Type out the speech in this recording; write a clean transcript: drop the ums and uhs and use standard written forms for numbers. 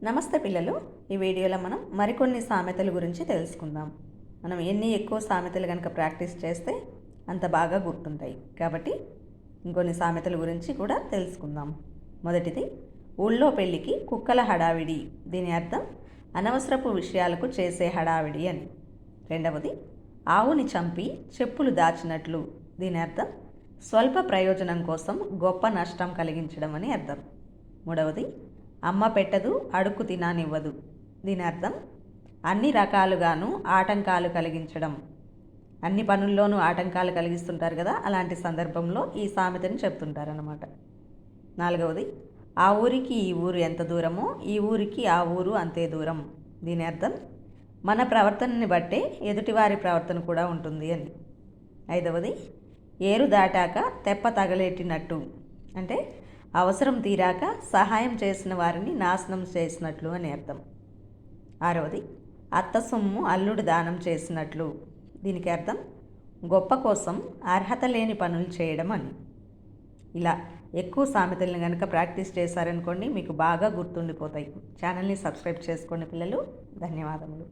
నమస్తే పిల్లలు. ఈ వీడియోలో మనం మరికొన్ని సామెతల గురించి తెలుసుకుందాం. మనం ఎన్ని ఎక్కువ సామెతలు కనుక ప్రాక్టీస్ చేస్తే అంత బాగా గుర్తుంటాయి. కాబట్టి ఇంకొన్ని సామెతల గురించి కూడా తెలుసుకుందాం. మొదటిది, ఊళ్ళో పెళ్ళికి కుక్కల హడావిడి. దీని అర్థం అనవసరపు విషయాలకు చేసే హడావిడి అని. రెండవది, ఆవుని చంపి చెప్పులు దాచినట్లు. దీని అర్థం స్వల్ప ప్రయోజనం కోసం గొప్ప నష్టం కలిగించడం అని అర్థం. మూడవది, అమ్మ పెట్టదు అడుక్కు తిననివ్వదు. దీని అర్థం అన్ని రకాలుగాను ఆటంకాలు కలిగించడం. అన్ని పనుల్లోనూ ఆటంకాలు కలిగిస్తుంటారు కదా, అలాంటి సందర్భంలో ఈ సామెతని చెప్తుంటారన్నమాట. నాలుగవది, ఆ ఊరికి ఈ ఊరు ఎంత దూరమో ఈ ఊరికి ఆ ఊరు అంతే దూరం. దీని అర్థం మన ప్రవర్తనని బట్టే ఎదుటివారి ప్రవర్తన కూడా ఉంటుంది అని. ఐదవది, ఏరు దాటాక తెప్ప తగలేటినట్టు. అంటే అవసరం తీరాక సహాయం చేసిన వారిని నాశనం చేసినట్లు అని అర్థం. ఆరవది, అత్త సొమ్ము అల్లుడు దానం చేసినట్లు. దీనికి అర్థం గొప్ప కోసం అర్హత లేని పనులు చేయడం అని. ఇలా ఎక్కువ సామెతలను కనుక ప్రాక్టీస్ చేశారనుకోండి, మీకు బాగా గుర్తుండిపోతాయి. ఛానల్ని సబ్స్క్రైబ్ చేసుకోండి పిల్లలు. ధన్యవాదములు.